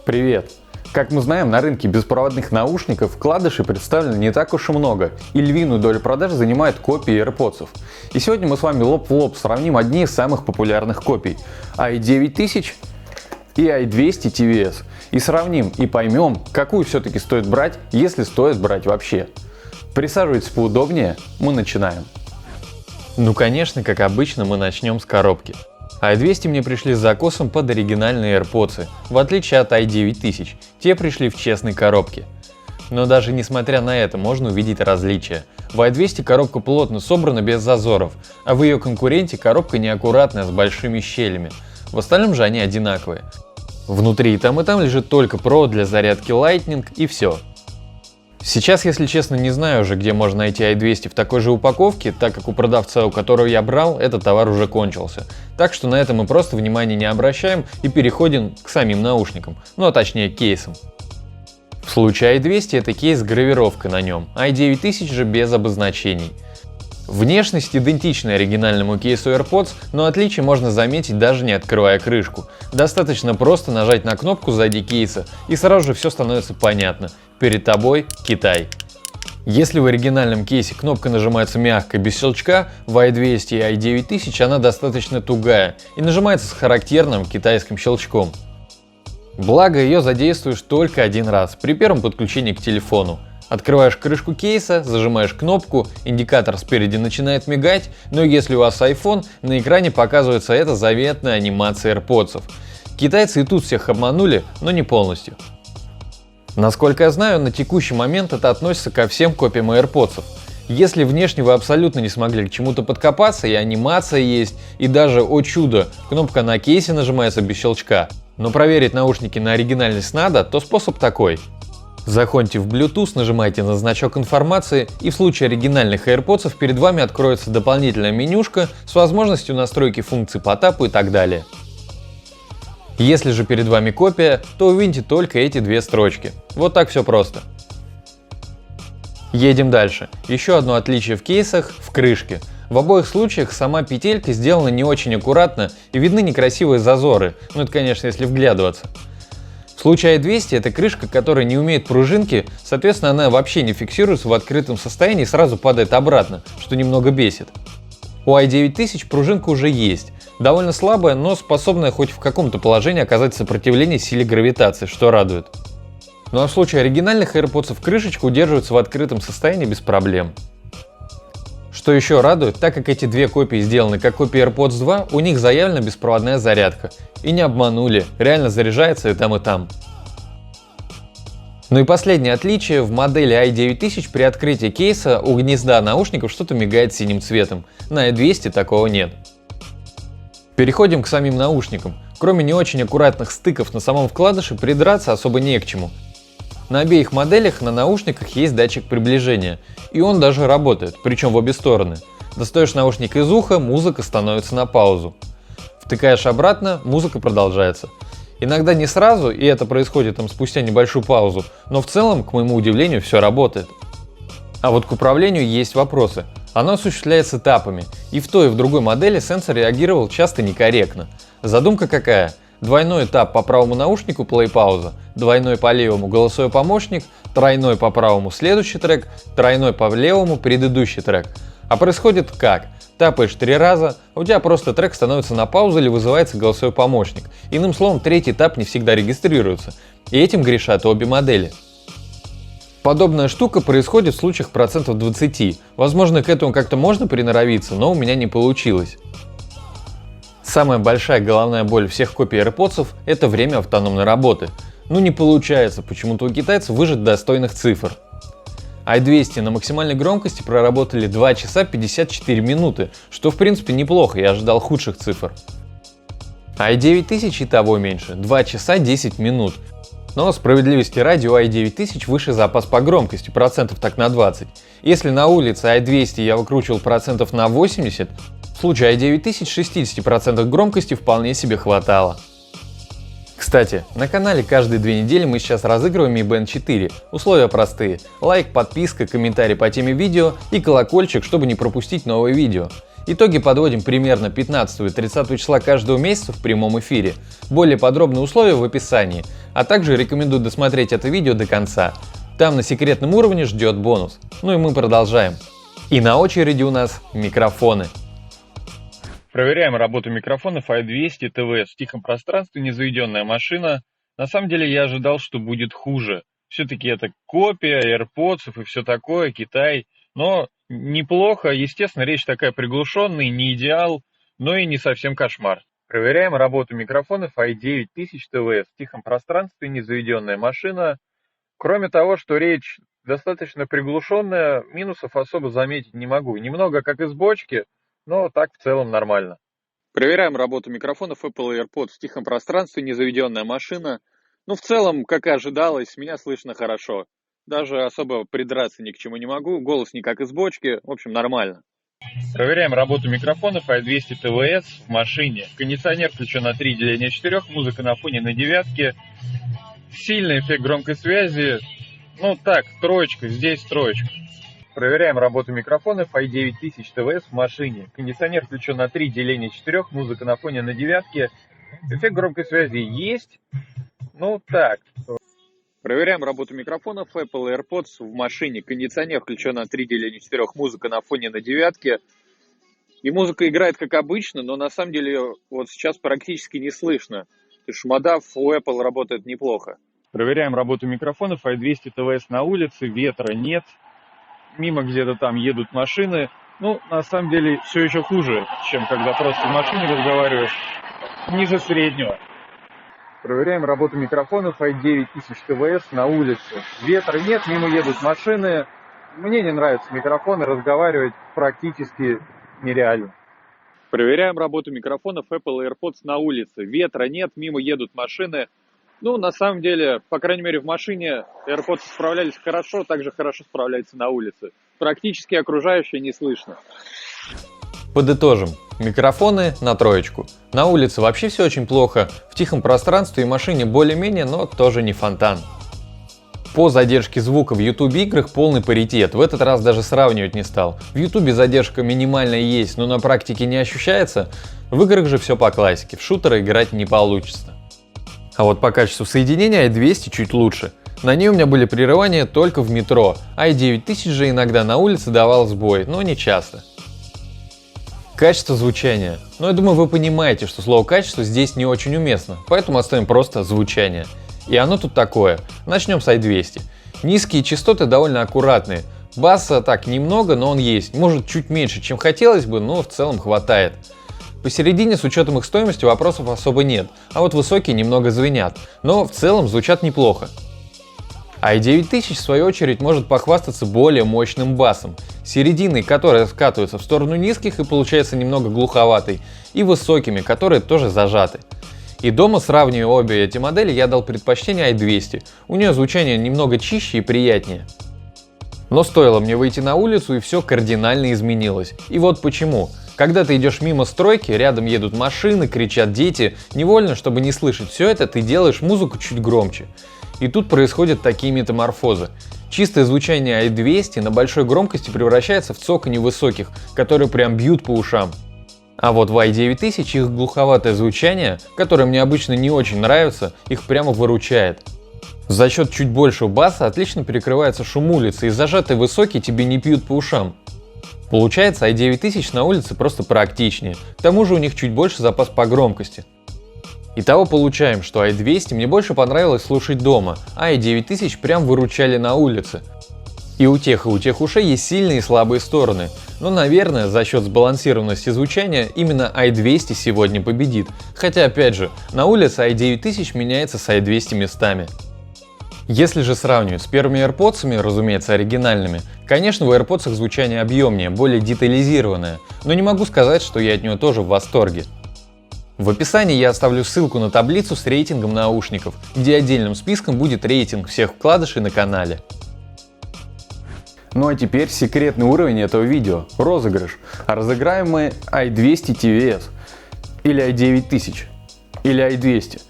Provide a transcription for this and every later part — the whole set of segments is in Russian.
Привет! Как мы знаем, на рынке беспроводных наушников вкладышей представлено не так уж и много, и львиную долю продаж занимают копии AirPods. И сегодня мы с вами лоб в лоб сравним одни из самых популярных копий – i9000 и i200 TVS. И сравним и поймем, какую все-таки стоит брать, если стоит брать вообще. Присаживайтесь поудобнее, мы начинаем. Ну конечно, как обычно, мы начнем с коробки. i200 мне пришли с закосом под оригинальные AirPods, в отличие от i9000, те пришли в честной коробке. Но даже несмотря на это, можно увидеть различия. В i200 коробка плотно собрана без зазоров, а в ее конкуренте коробка неаккуратная с большими щелями. В остальном же они одинаковые. Внутри и там лежит только провод для зарядки Lightning и все. Сейчас, если честно, не знаю уже, где можно найти i200 в такой же упаковке, так как у продавца, у которого я брал, этот товар уже кончился. Так что на это мы просто внимания не обращаем и переходим к самим наушникам, ну а точнее к кейсам. В случае i200 это кейс с гравировкой на нем, i9000 же без обозначений. Внешность идентична оригинальному кейсу AirPods, но отличие можно заметить даже не открывая крышку. Достаточно просто нажать на кнопку сзади кейса и сразу же все становится понятно. Перед тобой Китай. Если в оригинальном кейсе кнопка нажимается мягко, без щелчка, в i200 и i9000 она достаточно тугая и нажимается с характерным китайским щелчком. Благо ее задействуешь только один раз, при первом подключении к телефону. Открываешь крышку кейса, зажимаешь кнопку, индикатор спереди начинает мигать, но если у вас iPhone, на экране показывается эта заветная анимация AirPods. Китайцы и тут всех обманули, но не полностью. Насколько я знаю, на текущий момент это относится ко всем копиям AirPods. Если внешне вы абсолютно не смогли к чему-то подкопаться, и анимация есть, и даже, о чудо, кнопка на кейсе нажимается без щелчка, но проверить наушники на оригинальность надо, то способ такой. Заходите в Bluetooth, нажимаете на значок информации, и в случае оригинальных AirPods перед вами откроется дополнительная менюшка с возможностью настройки функций по тапу и так далее. Если же перед вами копия, то увидите только эти две строчки. Вот так все просто. Едем дальше. Еще одно отличие в кейсах – в крышке. В обоих случаях сама петелька сделана не очень аккуратно и видны некрасивые зазоры, ну это конечно если вглядываться. В случае i200 это крышка, которая не умеет пружинки, соответственно она вообще не фиксируется в открытом состоянии и сразу падает обратно, что немного бесит. У i9000 пружинка уже есть. Довольно слабая, но способная хоть в каком-то положении оказать сопротивление силе гравитации, что радует. Ну а в случае оригинальных AirPods крышечка удерживается в открытом состоянии без проблем. Что еще радует, так как эти две копии сделаны как копии AirPods 2, у них заявлена беспроводная зарядка. И не обманули, реально заряжается и там, и там. Ну и последнее отличие, в модели i9000 при открытии кейса у гнезда наушников что-то мигает синим цветом, на i200 такого нет. Переходим к самим наушникам. Кроме не очень аккуратных стыков на самом вкладыше, придраться особо не к чему. На обеих моделях на наушниках есть датчик приближения, и он даже работает, причем в обе стороны. Достаешь наушник из уха, музыка становится на паузу. Втыкаешь обратно, музыка продолжается. Иногда не сразу, и это происходит спустя небольшую паузу, но в целом, к моему удивлению, все работает. А вот к управлению есть вопросы. Оно осуществляется тапами, и в той и в другой модели сенсор реагировал часто некорректно. Задумка какая? Двойной тап по правому наушнику play-пауза, двойной по левому голосовой помощник, тройной по правому следующий трек, тройной по левому предыдущий трек. А происходит как? Тапаешь 3 раза, а у тебя просто трек становится на паузу или вызывается голосовой помощник. Иным словом, третий тап не всегда регистрируется, и этим грешат обе модели. Подобная штука происходит в случаях процентов 20. Возможно, к этому как-то можно приноровиться, но у меня не получилось. Самая большая головная боль всех копий AirPods – это время автономной работы. Ну не получается почему-то у китайцев выжать достойных цифр. i200 на максимальной громкости проработали 2 часа 54 минуты, что в принципе неплохо, я ожидал худших цифр. i9000 и того меньше – 2 часа 10 минут. Но справедливости ради у i9000 выше запас по громкости, процентов так на 20. Если на улице i200 я выкручивал процентов на 80, в случае i9000 60% громкости вполне себе хватало. Кстати, на канале каждые 2 недели мы сейчас разыгрываем Mi Band 4. Условия простые. Лайк, подписка, комментарий по теме видео и колокольчик, чтобы не пропустить новые видео. Итоги подводим примерно 15 и 30 числа каждого месяца в прямом эфире. Более подробные условия в описании, а также рекомендую досмотреть это видео до конца. Там на секретном уровне ждет бонус. Ну и мы продолжаем. И на очереди у нас микрофоны. Проверяем работу микрофонов i200 TVS в тихом пространстве, незаведенная машина. На самом деле я ожидал, что будет хуже. Все-таки это копия AirPods и все такое, Китай. Но неплохо, естественно, речь такая приглушенная, не идеал, но и не совсем кошмар. Проверяем работу микрофонов i9000 TVS в тихом пространстве, незаведенная машина. Кроме того, что речь достаточно приглушенная, минусов особо заметить не могу. Немного как из бочки, но так в целом нормально. Проверяем работу микрофонов Apple AirPods в тихом пространстве, незаведенная машина. В целом, как и ожидалось, меня слышно хорошо. Даже особо придраться ни к чему не могу, голос не как из бочки, в общем, нормально. Проверяем работу микрофонов i200 TVS в машине. Кондиционер включен на 3 деление 4, музыка на фоне на 9. Сильный эффект громкой связи. Троечка, здесь троечка. Проверяем работу микрофонов i9000 TVS в машине. Кондиционер включен на 3 деление 4, музыка на фоне на 9. Эффект громкой связи есть. Проверяем работу микрофонов Apple AirPods в машине. Кондиционер включен на 3 деление 4, музыка на фоне на 9. И музыка играет как обычно, но на самом деле вот сейчас практически не слышно. Шумодав у Apple работает неплохо. Проверяем работу микрофонов i200 TVS на улице, ветра нет. Мимо где-то там едут машины. На самом деле все еще хуже, чем когда просто в машине разговариваешь. Ниже среднего. Проверяем работу микрофонов i9000 TVS на улице. Ветра нет, мимо едут машины. Мне не нравятся микрофоны, разговаривать практически нереально. Проверяем работу микрофонов Apple AirPods на улице. Ветра нет, мимо едут машины. На самом деле, по крайней мере в машине AirPods справлялись хорошо, также хорошо справляются на улице. Практически окружающее не слышно. Подытожим. Микрофоны на троечку. На улице вообще все очень плохо, в тихом пространстве и машине более-менее, но тоже не фонтан. По задержке звука в YouTube играх полный паритет, в этот раз даже сравнивать не стал. В YouTube задержка минимальная есть, но на практике не ощущается, в играх же все по классике, в шутеры играть не получится. А вот по качеству соединения i200 чуть лучше. На ней у меня были прерывания только в метро, i9000 же иногда на улице давал сбой, но не часто. Качество звучания. Я думаю, вы понимаете, что слово «качество» здесь не очень уместно, поэтому оставим просто «звучание». И оно тут такое. Начнем с i200. Низкие частоты довольно аккуратные. Баса так немного, но он есть. Может чуть меньше, чем хотелось бы, но в целом хватает. Посередине с учетом их стоимости вопросов особо нет, а вот высокие немного звенят, но в целом звучат неплохо. i9000 в свою очередь может похвастаться более мощным басом, серединой, которая скатывается в сторону низких и получается немного глуховатой, и высокими, которые тоже зажаты. И дома, сравнивая обе эти модели, я дал предпочтение i200, у нее звучание немного чище и приятнее. Но стоило мне выйти на улицу, и все кардинально изменилось. И вот почему. Когда ты идешь мимо стройки, рядом едут машины, кричат дети, невольно, чтобы не слышать все это, ты делаешь музыку чуть громче. И тут происходят такие метаморфозы. Чистое звучание i200 на большой громкости превращается в цоканье высоких, которые прям бьют по ушам. А вот в i9000 их глуховатое звучание, которое мне обычно не очень нравится, их прямо выручает. За счет чуть большего баса отлично перекрывается шум улицы, и зажатые высокие тебе не бьют по ушам. Получается, i9000 на улице просто практичнее, к тому же у них чуть больше запас по громкости. Итого получаем, что i200 мне больше понравилось слушать дома, а i9000 прям выручали на улице. И у тех ушей есть сильные и слабые стороны, но, наверное, за счет сбалансированности звучания именно i200 сегодня победит, хотя опять же, на улице i9000 меняется с i200 местами. Если же сравнивать с первыми AirPods, разумеется оригинальными, конечно в AirPods звучание объемнее, более детализированное, но не могу сказать, что я от него тоже в восторге. В описании я оставлю ссылку на таблицу с рейтингом наушников, где отдельным списком будет рейтинг всех вкладышей на канале. Ну а теперь секретный уровень этого видео – розыгрыш. А разыграем мы i200 TVS, или i9000, или i200.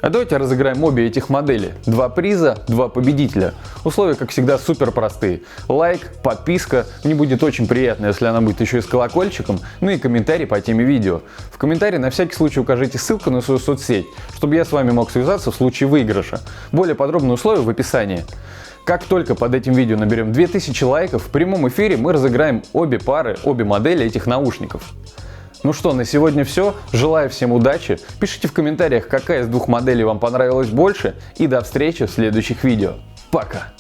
А давайте разыграем обе этих модели. 2 приза, 2 победителя. Условия, как всегда, супер простые. Лайк, подписка. Мне будет очень приятно, если она будет еще и с колокольчиком. Ну и комментарий по теме видео. В комментарии на всякий случай укажите ссылку на свою соцсеть, чтобы я с вами мог связаться в случае выигрыша. Более подробные условия в описании. Как только под этим видео наберем 2000 лайков, в прямом эфире мы разыграем обе пары, обе модели этих наушников. Ну что, на сегодня все. Желаю всем удачи. Пишите в комментариях, какая из двух моделей вам понравилась больше. И до встречи в следующих видео. Пока!